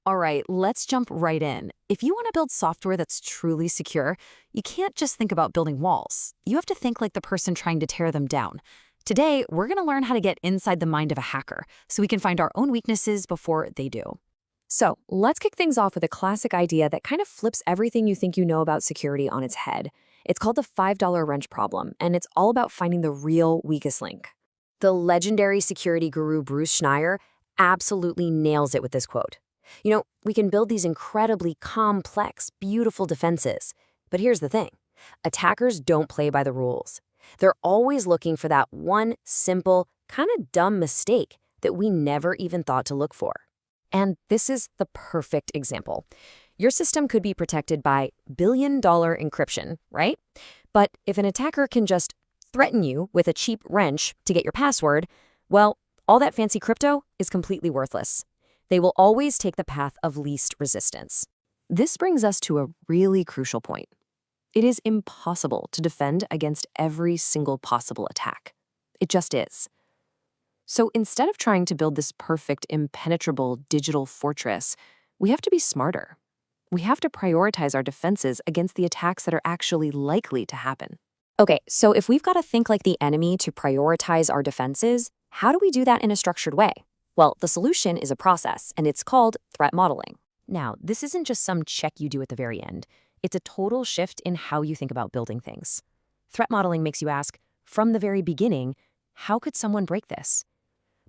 All right, let's jump right in. If you want to build software that's truly secure, you can't just think about building walls. You have to think like the person trying to tear them down. Today, we're going to learn how to get inside the mind of a hacker so we can find our own weaknesses before they do. So let's kick things off with a classic idea that kind of flips everything you think you know about security on its head. It's called the $5 wrench problem, and it's all about finding the real weakest link. The legendary security guru Bruce Schneier absolutely nails it with this quote. We can build these incredibly complex, beautiful defenses. But here's the thing. Attackers don't play by the rules. They're always looking for that one simple, kind of dumb mistake that we never even thought to look for. And this is the perfect example. Your system could be protected by billion-dollar encryption, right? But if an attacker can just threaten you with a cheap wrench to get your password, well, all that fancy crypto is completely worthless. They will always take the path of least resistance. This brings us to a really crucial point. It is impossible to defend against every single possible attack. It just is. So instead of trying to build this perfect, impenetrable digital fortress, we have to be smarter. We have to prioritize our defenses against the attacks that are actually likely to happen. Okay, so if we've got to think like the enemy to prioritize our defenses, how do we do that in a structured way? Well, the solution is a process, and it's called threat modeling. Now, this isn't just some check you do at the very end. It's a total shift in how you think about building things. Threat modeling makes you ask, from the very beginning, how could someone break this?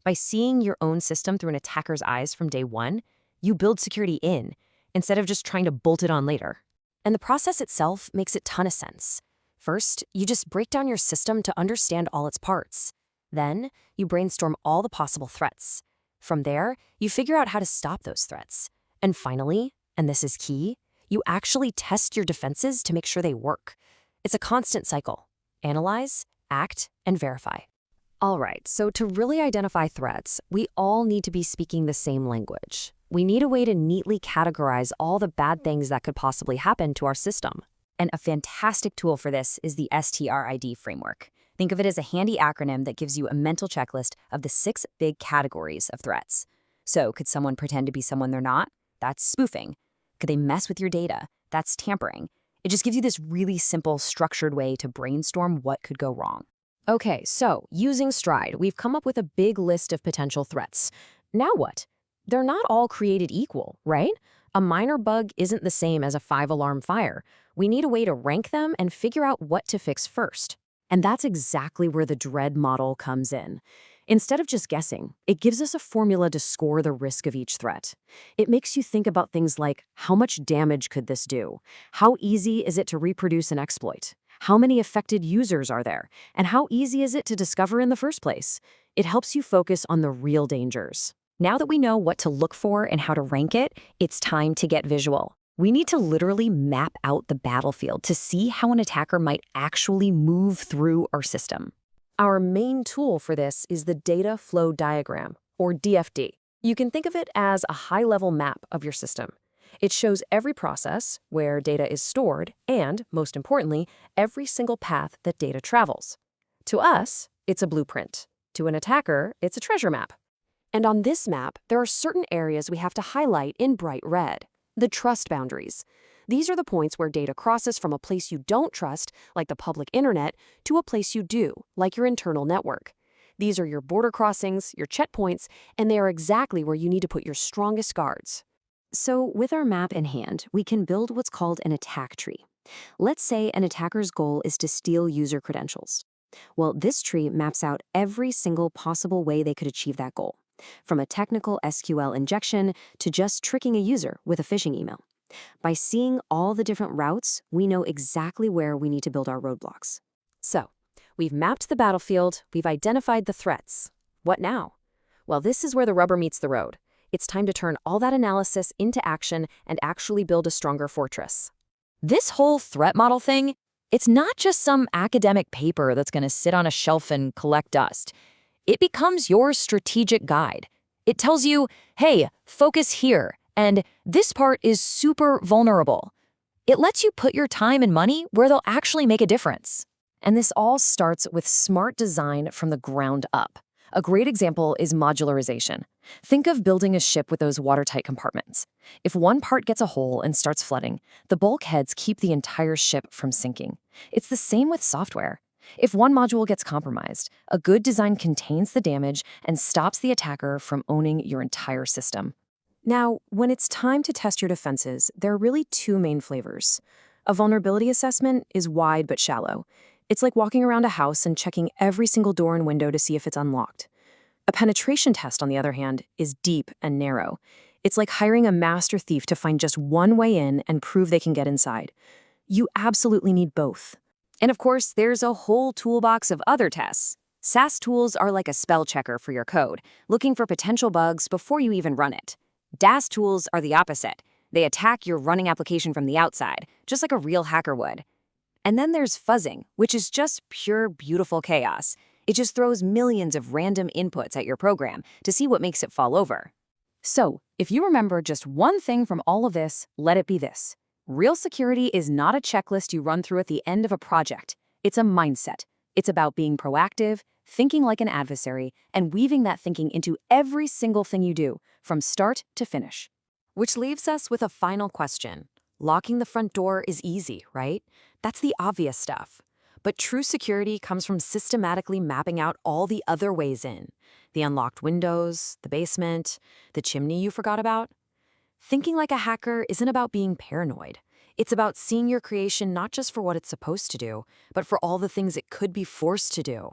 By seeing your own system through an attacker's eyes from day one, you build security in, instead of just trying to bolt it on later. And the process itself makes a ton of sense. First, you just break down your system to understand all its parts. Then, you brainstorm all the possible threats. From there, you figure out how to stop those threats. And finally, and this is key, you actually test your defenses to make sure they work. It's a constant cycle. Analyze, act, and verify. All right, so to really identify threats, we all need to be speaking the same language. We need a way to neatly categorize all the bad things that could possibly happen to our system. And a fantastic tool for this is the STRID framework. Think of it as a handy acronym that gives you a mental checklist of the 6 big categories of threats. So could someone pretend to be someone they're not? That's spoofing. Could they mess with your data? That's tampering. It just gives you this really simple, structured way to brainstorm what could go wrong. Okay, so using STRIDE, we've come up with a big list of potential threats. Now what? They're not all created equal, right? A minor bug isn't the same as a 5-alarm fire. We need a way to rank them and figure out what to fix first. And that's exactly where the DREAD model comes in. Instead of just guessing, it gives us a formula to score the risk of each threat. It makes you think about things like, how much damage could this do? How easy is it to reproduce an exploit? How many affected users are there? And how easy is it to discover in the first place? It helps you focus on the real dangers. Now that we know what to look for and how to rank it, it's time to get visual. We need to literally map out the battlefield to see how an attacker might actually move through our system. Our main tool for this is the Data Flow Diagram, or DFD. You can think of it as a high-level map of your system. It shows every process, where data is stored, and, most importantly, every single path that data travels. To us, it's a blueprint. To an attacker, it's a treasure map. And on this map, there are certain areas we have to highlight in bright red. The trust boundaries. These are the points where data crosses from a place you don't trust, like the public internet, to a place you do, like your internal network. These are your border crossings, your checkpoints, and they are exactly where you need to put your strongest guards. So with our map in hand, we can build what's called an attack tree. Let's say an attacker's goal is to steal user credentials. Well, this tree maps out every single possible way they could achieve that goal, from a technical SQL injection to just tricking a user with a phishing email. By seeing all the different routes, we know exactly where we need to build our roadblocks. So, we've mapped the battlefield, we've identified the threats. What now? Well, this is where the rubber meets the road. It's time to turn all that analysis into action and actually build a stronger fortress. This whole threat model thing, it's not just some academic paper that's going to sit on a shelf and collect dust. It becomes your strategic guide. It tells you, hey, focus here, and this part is super vulnerable. It lets you put your time and money where they'll actually make a difference. And this all starts with smart design from the ground up. A great example is modularization. Think of building a ship with those watertight compartments. If one part gets a hole and starts flooding, the bulkheads keep the entire ship from sinking. It's the same with software. If one module gets compromised, a good design contains the damage and stops the attacker from owning your entire system. Now, when it's time to test your defenses, there are really two main flavors. A vulnerability assessment is wide but shallow. It's like walking around a house and checking every single door and window to see if it's unlocked. A penetration test, on the other hand, is deep and narrow. It's like hiring a master thief to find just one way in and prove they can get inside. You absolutely need both. And of course, there's a whole toolbox of other tests. SAS tools are like a spell checker for your code, looking for potential bugs before you even run it. DAS tools are the opposite. They attack your running application from the outside, just like a real hacker would. And then there's fuzzing, which is just pure, beautiful chaos. It just throws millions of random inputs at your program to see what makes it fall over. So, if you remember just one thing from all of this, let it be this. Real security is not a checklist you run through at the end of a project. It's a mindset. It's about being proactive, thinking like an adversary, and weaving that thinking into every single thing you do, from start to finish. Which leaves us with a final question. Locking the front door is easy, right? That's the obvious stuff. But true security comes from systematically mapping out all the other ways in. The unlocked windows, the basement, the chimney you forgot about. Thinking like a hacker isn't about being paranoid. It's about seeing your creation not just for what it's supposed to do, but for all the things it could be forced to do.